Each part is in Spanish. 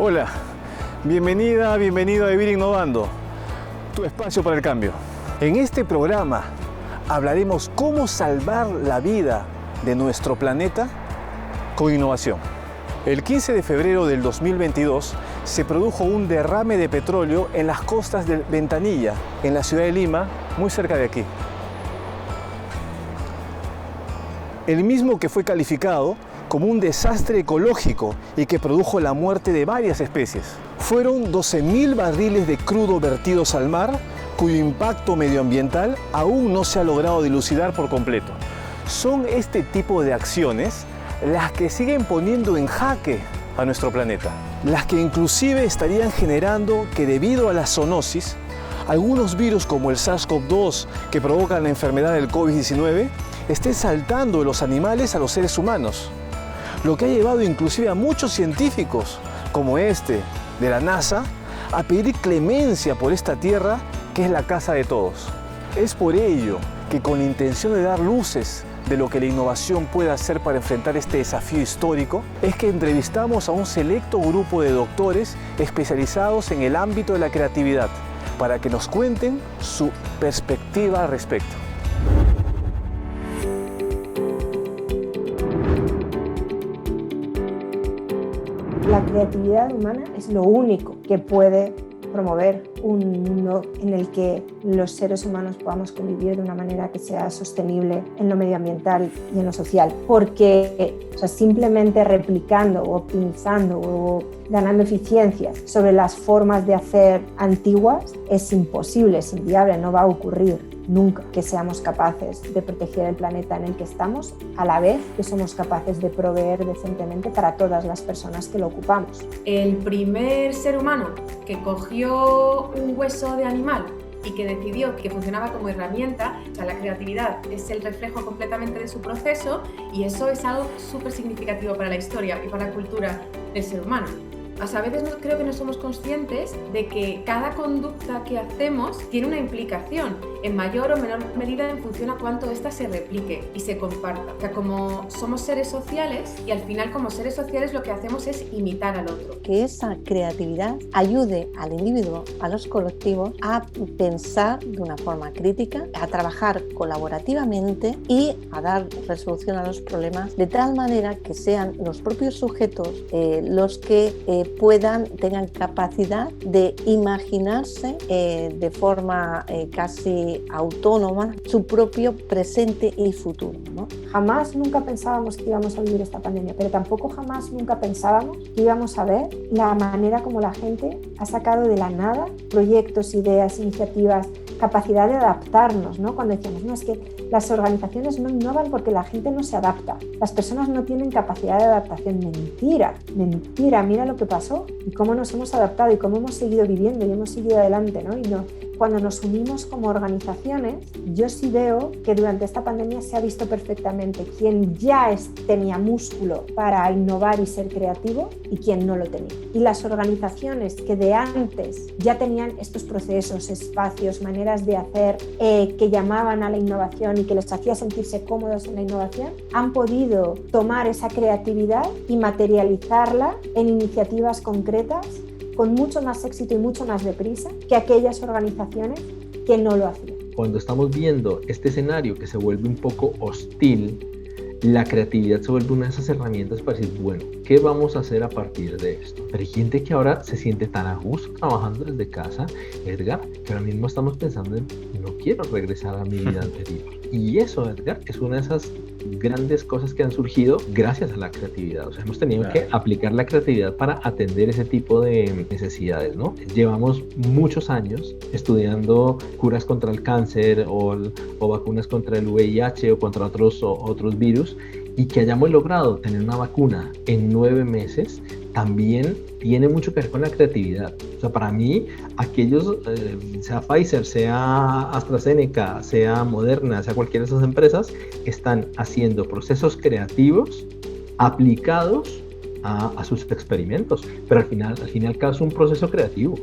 Hola, bienvenida, bienvenido a Vivir Innovando, tu espacio para el cambio. En este programa hablaremos cómo salvar la vida de nuestro planeta con innovación. El 15 de febrero del 2022 se produjo un derrame de petróleo en las costas de Ventanilla, en la ciudad de Lima, muy cerca de aquí. El mismo que fue calificado como un desastre ecológico y que produjo la muerte de varias especies. Fueron 12.000 barriles de crudo vertidos al mar, cuyo impacto medioambiental aún no se ha logrado dilucidar por completo. Son este tipo de acciones las que siguen poniendo en jaque a nuestro planeta, las que inclusive estarían generando que, debido a la zoonosis, algunos virus como el SARS-CoV-2 que provocan la enfermedad del COVID-19 estén saltando de los animales a los seres humanos, lo que ha llevado inclusive a muchos científicos, como este de la NASA, a pedir clemencia por esta tierra que es la casa de todos. Es por ello que, con la intención de dar luces de lo que la innovación puede hacer para enfrentar este desafío histórico, es que entrevistamos a un selecto grupo de doctores especializados en el ámbito de la creatividad, para que nos cuenten su perspectiva al respecto. La creatividad humana es lo único que puede promover un mundo en el que los seres humanos podamos convivir de una manera que sea sostenible en lo medioambiental y en lo social. Porque simplemente replicando o optimizando o ganando eficiencias sobre las formas de hacer antiguas es imposible, es inviable, no va a ocurrir nunca que seamos capaces de proteger el planeta en el que estamos, a la vez que somos capaces de proveer decentemente para todas las personas que lo ocupamos. El primer ser humano que cogió un hueso de animal y que decidió que funcionaba como herramienta, la creatividad es el reflejo completamente de su proceso, y eso es algo súper significativo para la historia y para la cultura del ser humano. A veces creo que no somos conscientes de que cada conducta que hacemos tiene una implicación, en mayor o menor medida en función a cuánto ésta se replique y se comparta. O sea, como somos seres sociales, y al final como seres sociales lo que hacemos es imitar al otro. Que esa creatividad ayude al individuo, a los colectivos, a pensar de una forma crítica, a trabajar colaborativamente y a dar resolución a los problemas de tal manera que sean los propios sujetos los que tengan capacidad de imaginarse de forma casi autónoma su propio presente y futuro, ¿no? Jamás nunca pensábamos que íbamos a vivir esta pandemia, pero tampoco jamás nunca pensábamos que íbamos a ver la manera como la gente ha sacado de la nada proyectos, ideas, iniciativas, capacidad de adaptarnos, ¿no? Cuando decíamos, no, es que las organizaciones no innovan porque la gente no se adapta, las personas no tienen capacidad de adaptación. Mentira, mira lo que pasó y cómo nos hemos adaptado y cómo hemos seguido viviendo y hemos seguido adelante, ¿no? Cuando nos unimos como organizaciones, yo sí veo que durante esta pandemia se ha visto perfectamente quién ya tenía músculo para innovar y ser creativo y quién no lo tenía. Y las organizaciones que de antes ya tenían estos procesos, espacios, maneras de hacer que llamaban a la innovación y que les hacía sentirse cómodos en la innovación, han podido tomar esa creatividad y materializarla en iniciativas concretas con mucho más éxito y mucho más deprisa que aquellas organizaciones que no lo hacían. Cuando estamos viendo este escenario que se vuelve un poco hostil, la creatividad se vuelve una de esas herramientas para decir, bueno, ¿qué vamos a hacer a partir de esto? Pero hay gente que ahora se siente tan a gusto trabajando desde casa, Edgar, que ahora mismo estamos pensando en, no quiero regresar a mi vida anterior. Y eso, Edgar, es una de esas grandes cosas que han surgido gracias a la creatividad. O sea, hemos tenido que aplicar la creatividad para atender ese tipo de necesidades, ¿no? Llevamos muchos años estudiando curas contra el cáncer o vacunas contra el VIH o contra otros virus, y que hayamos logrado tener una vacuna en 9 meses también tiene mucho que ver con la creatividad. O sea, para mí, aquellos, sea Pfizer, sea AstraZeneca, sea Moderna, sea cualquiera de esas empresas, están haciendo procesos creativos aplicados a sus experimentos. Pero al final y al cabo es un proceso creativo.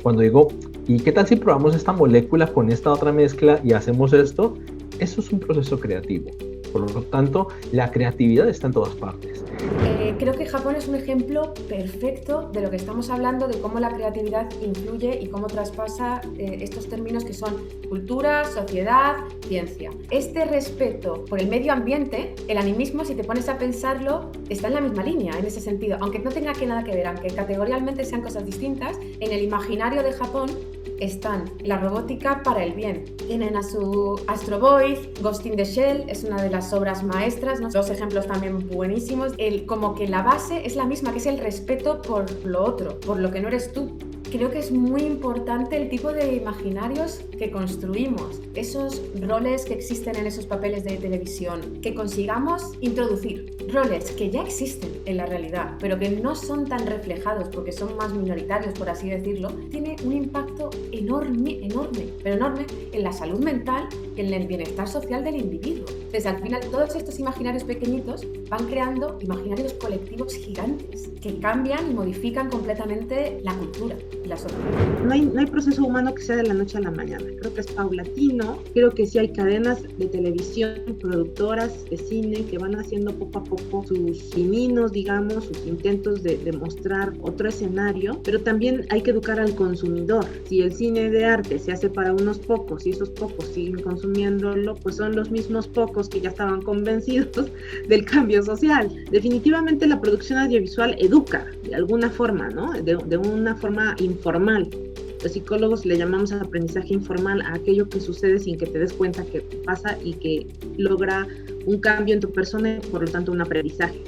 Cuando digo, ¿y qué tal si probamos esta molécula con esta otra mezcla y hacemos esto? Eso es un proceso creativo. Por lo tanto, la creatividad está en todas partes. Creo que Japón es un ejemplo perfecto de lo que estamos hablando, de cómo la creatividad influye y cómo traspasa estos términos que son cultura, sociedad, ciencia. Este respeto por el medio ambiente, el animismo, si te pones a pensarlo, está en la misma línea en ese sentido, aunque no tenga nada que ver, aunque categorialmente sean cosas distintas. En el imaginario de Japón están la robótica para el bien. Tienen a su Astro Boy, Ghost in the Shell, es una de las obras maestras, ¿no? Dos ejemplos también buenísimos. Como que la base es la misma, que es el respeto por lo otro, por lo que no eres tú. Creo que es muy importante el tipo de imaginarios que construimos, esos roles que existen en esos papeles de televisión, que consigamos introducir roles que ya existen en la realidad, pero que no son tan reflejados porque son más minoritarios, por así decirlo, tiene un impacto enorme en la salud mental y en el bienestar social del individuo. Entonces, al final, todos estos imaginarios pequeñitos van creando imaginarios colectivos gigantes que cambian y modifican completamente la cultura. No hay proceso humano que sea de la noche a la mañana. Creo que es paulatino. Creo que sí hay cadenas de televisión, productoras de cine que van haciendo poco a poco sus pininos, digamos, sus intentos de mostrar otro escenario, pero también hay que educar al consumidor. Si el cine de arte se hace para unos pocos y esos pocos siguen consumiéndolo, pues son los mismos pocos que ya estaban convencidos del cambio social. Definitivamente la producción audiovisual educa de alguna forma, ¿no? De una forma informal. Los psicólogos le llamamos aprendizaje informal a aquello que sucede sin que te des cuenta que pasa y que logra un cambio en tu persona y por lo tanto un aprendizaje.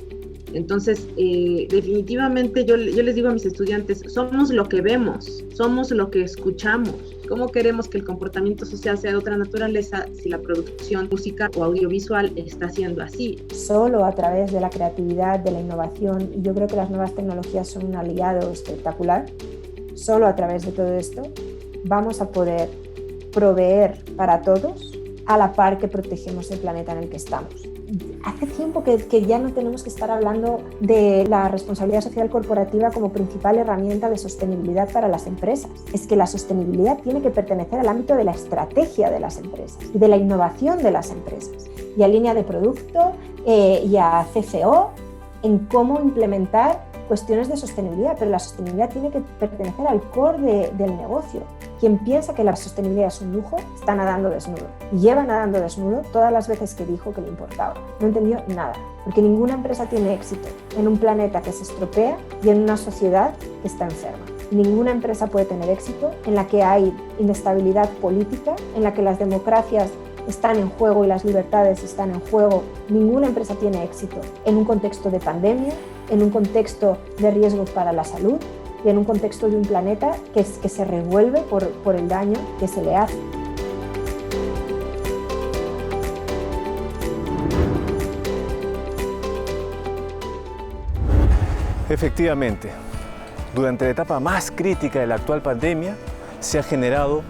Entonces, definitivamente yo les digo a mis estudiantes, somos lo que vemos, somos lo que escuchamos. ¿Cómo queremos que el comportamiento social sea de otra naturaleza si la producción musical o audiovisual está siendo así? Solo a través de la creatividad, de la innovación, y yo creo que las nuevas tecnologías son un aliado espectacular, solo a través de todo esto vamos a poder proveer para todos a la par que protegemos el planeta en el que estamos. Hace tiempo que ya no tenemos que estar hablando de la responsabilidad social corporativa como principal herramienta de sostenibilidad para las empresas. Es que la sostenibilidad tiene que pertenecer al ámbito de la estrategia de las empresas y de la innovación de las empresas, y a línea de producto y a CFO en cómo implementar cuestiones de sostenibilidad, pero la sostenibilidad tiene que pertenecer al core del negocio. Quien piensa que la sostenibilidad es un lujo está nadando desnudo. Y lleva nadando desnudo todas las veces que dijo que le importaba. No entendió nada, porque ninguna empresa tiene éxito en un planeta que se estropea y en una sociedad que está enferma. Ninguna empresa puede tener éxito en la que hay inestabilidad política, en la que las democracias están en juego y las libertades están en juego. Ninguna empresa tiene éxito en un contexto de pandemia, en un contexto de riesgos para la salud y en un contexto de un planeta que se revuelve por el daño que se le hace. Efectivamente, durante la etapa más crítica de la actual pandemia se ha generado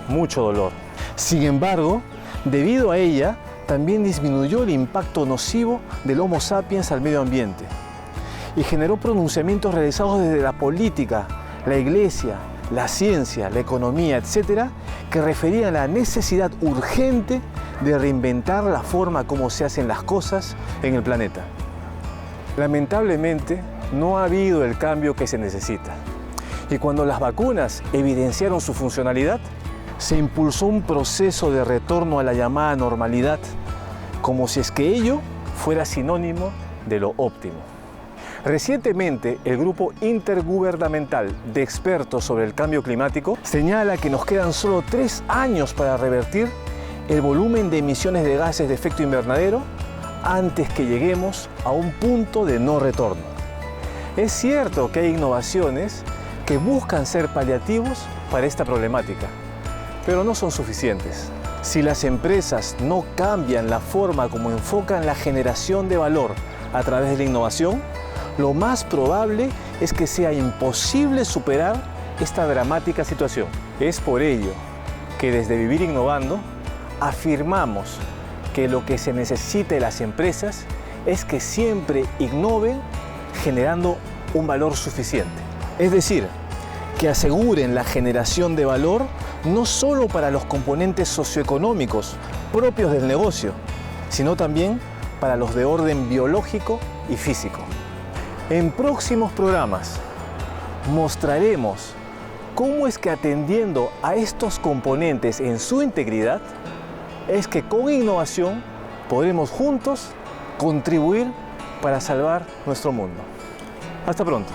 mucho dolor. Sin embargo, debido a ella, también disminuyó el impacto nocivo del Homo sapiens al medio ambiente y generó pronunciamientos realizados desde la política, la iglesia, la ciencia, la economía, etcétera, que referían a la necesidad urgente de reinventar la forma como se hacen las cosas en el planeta. Lamentablemente, no ha habido el cambio que se necesita. Y cuando las vacunas evidenciaron su funcionalidad, se impulsó un proceso de retorno a la llamada normalidad, como si es que ello fuera sinónimo de lo óptimo. Recientemente, el Grupo Intergubernamental de Expertos sobre el Cambio Climático señala que nos quedan solo 3 años para revertir el volumen de emisiones de gases de efecto invernadero antes que lleguemos a un punto de no retorno. Es cierto que hay innovaciones que buscan ser paliativos para esta problemática, pero no son suficientes. Si las empresas no cambian la forma como enfocan la generación de valor a través de la innovación, lo más probable es que sea imposible superar esta dramática situación. Es por ello que desde Vivir Innovando afirmamos que lo que se necesita de las empresas es que siempre innoven generando un valor suficiente. Es decir, que aseguren la generación de valor no solo para los componentes socioeconómicos propios del negocio, sino también para los de orden biológico y físico. En próximos programas mostraremos cómo es que atendiendo a estos componentes en su integridad, es que con innovación podremos juntos contribuir para salvar nuestro mundo. Hasta pronto.